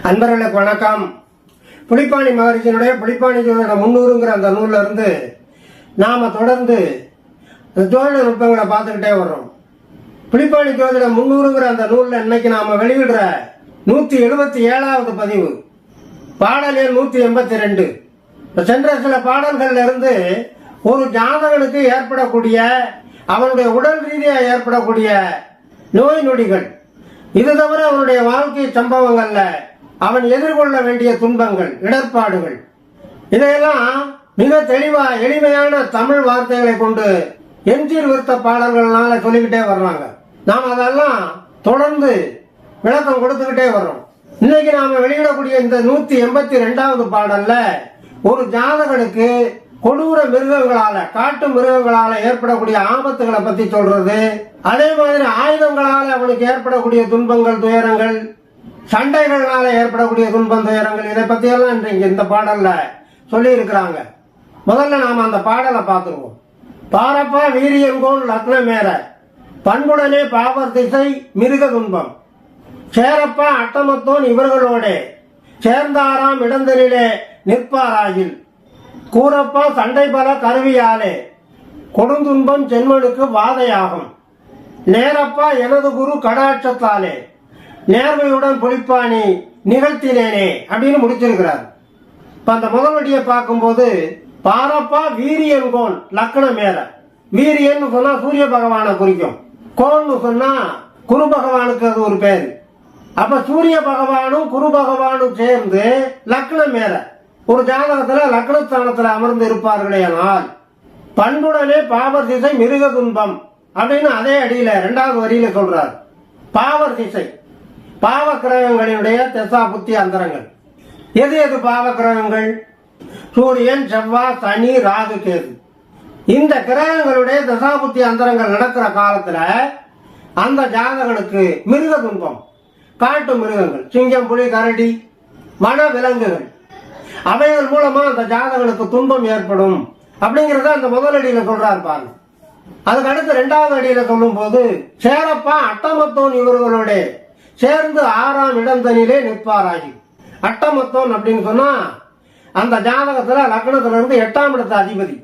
அன்பர்களுக்கு வணக்கம். புலிப்பாணி மகரிஷியினுடைய புலிப்பாணி ஜோதிட 300ங்கிற அந்த நூல்ல இருந்து நாம தொடர்ந்து ஜோதிட நுட்பங்களை பார்த்துக்கிட்டே வர்றோம். புலிப்பாணி ஜோதிட 300ங்கிற அந்த நூல்ல இன்னைக்கு நாம வெளியிடுற 177வது பதிவு, பாடல் எண் 182. சென்ற சில பாடல்கள்ல இருந்து ஒரு ஜாதகனுக்கு ஏற்படக்கூடிய அவனுடைய உடல் ரீதியா ஏற்படக்கூடிய நோய் நொடிகள், இது தவிர அவனுடைய வாழ்க்கை சம்பவங்கள்ல அவன் எதிர்கொள்ள வேண்டிய துன்பங்கள், இடர்பாடுகள், இதையெல்லாம் மிக தெளிவா எளிமையான தமிழ் வார்த்தைகளை கொண்டு எஞ்சீர் விருத்த பாடல்கள்னால சொல்லிக்கிட்டே வர்றாங்க. நாம் அதெல்லாம் தொடர்ந்து விளக்கம் கொடுத்துக்கிட்டே வர்றோம். இன்னைக்கு நாம வெளியிடக்கூடிய இந்த 182வது பாடல்ல ஒரு ஜாதகனுக்கு கொடூர மிருகங்களால, காட்டு மிருகங்களால ஏற்படக்கூடிய ஆபத்துகளை பத்தி சொல்றது, அதே மாதிரி ஆயுதங்களால அவனுக்கு ஏற்படக்கூடிய துன்பங்கள், துயரங்கள், சண்டைகளால ஏற்படக்கூடிய துன்பம், துயரங்கள், இதை பத்தி எல்லாம் இன்றைக்கு இந்த பாடல்ல சொல்லி இருக்கிறாங்க. முதல்ல நாம அந்த பாடலை பார்த்துருவோம். பாரப்பா வீரியங்கோன் லக்ன மேர பண்புடனே பாவர் திசை மிருக துன்பம் சேரப்பா அட்டமத்தோன் இவர்களோட சேர்ந்தாராம் இடந்தனிலே நிற்பாராயில் கூறப்பா சண்டை பல கருவியாலே கொடுந்துன்பம் ஜென்மனுக்கு வாதையாகும் நேரப்பா எனது குரு கடாட்சத்தாலே நேர்மையுடன் புலிப்பாணி நிகழ்த்தினேனே அப்படின்னு முடிச்சிருக்கிறார். இப்ப அந்த முதல்வடியை பார்க்கும்போது பாரப்பா வீரியன்கோன் லக்ன மேல, வீரியன் சொன்னா சூரிய பகவானை குறிக்கும், கோன்னு சொன்னா குரு பகவானுக்கு அது ஒரு பேரு. அப்ப சூரிய பகவானும் குரு பகவானும் சேர்ந்து லக்ன மேல ஒரு ஜாதகத்துல லக்னஸ்தானத்துல அமர்ந்து இருப்பார்களே ஆனால் பண்புடனே பாவர் திசை மிருக துன்பம் அப்படின்னு அதே அடியில 2வது வரியில சொல்றார். பாவர் திசை, பாவ கிரகங்களினுடைய தசா புத்தி அந்தரங்கள். எது எது பாவ கிரகங்கள்? சூரியன், செவ்வாய், சனி, ராகு, கேது. இந்த கிரகங்களுடைய தசாபுத்தி அந்தரங்கள் நடக்கிற காலத்துல அந்த ஜாதகனுக்கு மிருக துன்பம், காட்டு மிருகங்கள், சிங்கம், புலி, கரடி, வன விலங்குகள், அவைகள் மூலமா அந்த ஜாதகனுக்கு துன்பம் ஏற்படும் அப்படிங்கறத அந்த முதலடியில சொல்றாரு பாருங்க. அதுக்கு அடுத்து 2வது அடியில சொல்லும் போது சேரப்பா அட்டமத்தோன் இவர்களோட சேர்ந்து 6ஆம் இடந்தனிலே நிற்பாராகி. அட்டமத்தோன் அப்படின்னு சொன்னா அந்த ஜாதகத்துல லக்னத்துல இருந்து 8ஆம் இடத்து அதிபதி.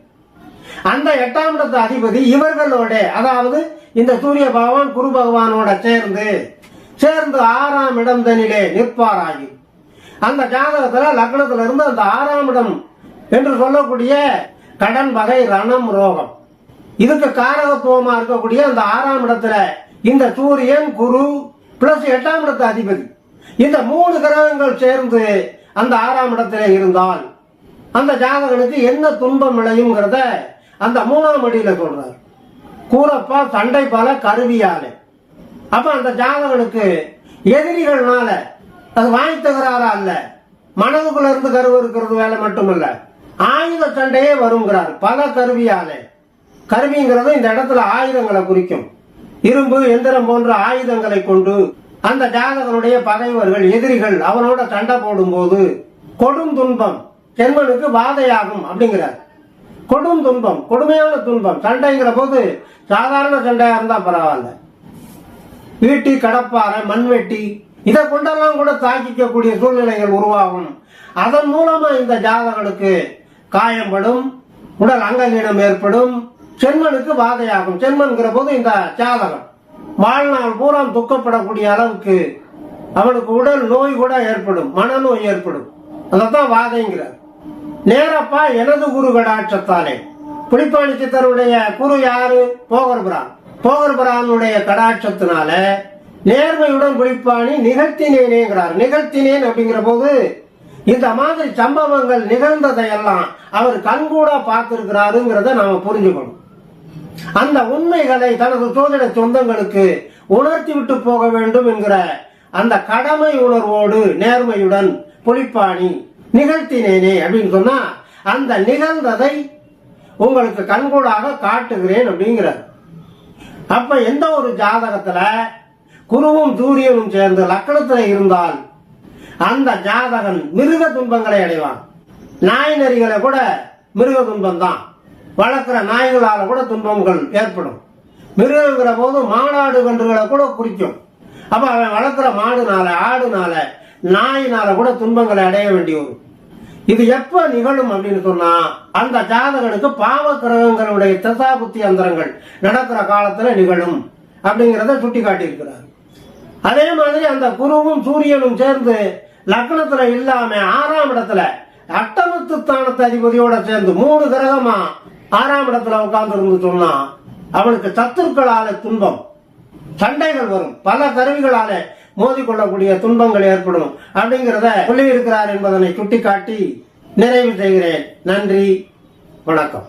அந்த 8ஆம் இடத்து அதிபதி இவர்களோட, அதாவது இந்த சூரிய பகவான் குரு பகவானோட சேர்ந்து 6ஆம் இடந்தனிலே நிற்பாராகி. அந்த ஜாதகத்துல லக்னத்துல இருந்து அந்த 6ஆம் இடம் என்று சொல்லக்கூடிய கடன், வகை, ரணம், ரோகம், இதுக்கு காரகத்துவமா இருக்கக்கூடிய அந்த 6ஆம் இடத்துல இந்த சூரியன், குரு பிளஸ் 8ஆம் இடத்து அதிபதி, இந்த 3 கிரகங்கள் சேர்ந்து அந்த 6ஆம் இடத்துல இருந்தால் அந்த ஜாதகனுக்கு என்ன துன்பம் விளையுங்கிறத அந்த 3ஆம் அடியில சொல்றார். கூறப்பா சண்டை பல கருவியாலே. அப்ப அந்த ஜாதகனுக்கு எதிரிகள்னால, அது வாங்கி தகராறா அல்ல, மனதுக்குள்ள இருந்து கருவு இருக்கிறது வேலை மட்டுமல்ல, ஆயுத சண்டையே வருங்கிறார். பல கருவியாலே. கருவிங்கிறது இந்த இடத்துல ஆயுதங்களை குறிக்கும். இரும்பு, எந்திரம் போன்ற ஆயுதங்களை கொண்டு அந்த ஜாதகனுடைய பகைவர்கள், எதிரிகள் அவனோட சண்டை போடும் போது கொடும் துன்பம் ஜென்மனுக்கு வாதையாகும் அப்படிங்கிறார். கொடும் துன்பம், கொடுமையான துன்பம். சண்டைங்கிற போது சாதாரண சண்டையா இருந்தா பரவாயில்ல, ஈட்டி, கடப்பாறை, மண்வெட்டி, இதை கொண்டெல்லாம் கூட தாக்கிக்கக்கூடிய சூழ்நிலைகள் உருவாகும். அதன் மூலமா இந்த ஜாதகனுக்கு காயம்படும், உடல் அங்கவீனம் ஏற்படும், சென்மனுக்கு வாதையாகும். சென்மன்கிற போது இந்த ஜாதகம் வாழ்நாள் பூரா துக்கப்படக்கூடிய அளவுக்கு அவனுக்கு உடல் நோய் கூட ஏற்படும், மனநோய் ஏற்படும். அதான் வாதைங்கிறார். நேரப்பா எனது குரு கடாட்சத்தாலே. புலிப்பாணி சித்தருடைய குரு யாரு? போகர்பிரான். போகர்பிரானுடைய கடாட்சத்தினால நேர்மையுடன் புலிப்பாணி நிகழ்த்தினேனேங்கிறார். நிகழ்த்தினேன் அப்படிங்கிற போது இந்த மாதிரி சம்பவங்கள் நிகழ்ந்ததையெல்லாம் அவர் கண்கூட பார்த்திருக்கிறாருங்கிறத நாம புரிஞ்சுக்கணும். அந்த உண்மைகளை தனது சோதனை சொந்தங்களுக்கு உணர்த்தி விட்டு போக வேண்டும் என்கிற அந்த கடமை உணர்வோடு நேர்மையுடன் புலிப்பாணி நிகழ்த்தினேனே அப்படின்னு சொன்னா அந்த நிகழ்ந்ததை உங்களுக்கு கண்கூடாக காட்டுகிறேன் அப்படிங்கிறார். அப்ப எந்த ஒரு ஜாதகத்துல குருவும் சூரியனும் சேர்ந்து லக்னத்துல இருந்தால் அந்த ஜாதகன் மிருக துன்பங்களை அடைவான். நாய் நரிகளை கூட மிருக துன்பம் தான். வளர்க்கிற நாய்களால கூட துன்பங்கள் ஏற்படும். மிருகங்கிற போது மாநாடு கன்றுகளை கூட குறிக்கும். அப்ப அவன் வளர்க்குற மாடுனால, ஆடுனால, நாயினால கூட துன்பங்களை அடைய வேண்டி வரும். இது எப்ப நிகழும் அப்படின்னு சொன்னா, அந்த ஜாதகனுக்கு பாவ கிரகங்களுடைய தசாபுத்தி அந்தரங்கள் நடக்கிற காலத்துல நிகழும் அப்படிங்கிறத சுட்டி காட்டியிருக்கிறார். அதே மாதிரி அந்த குருவும் சூரியனும் சேர்ந்து லக்னத்துல இல்லாம 6ஆம் இடத்துல அட்டமத்து ஸ்தானத்து அதிபதியோட சேர்ந்து 3 கிரகமா 6ஆம் இடத்துல உட்கார்ந்து இருந்து சொன்னா அவனுக்கு சத்துருக்களால துன்பம், சண்டைகள் வரும், பல கருவிகளால மோதிக்கொள்ளக்கூடிய துன்பங்கள் ஏற்படும் அப்படிங்கிறத சொல்லி இருக்கிறார் என்பதனை சுட்டிக்காட்டி நிறைவு செய்கிறேன். நன்றி, வணக்கம்.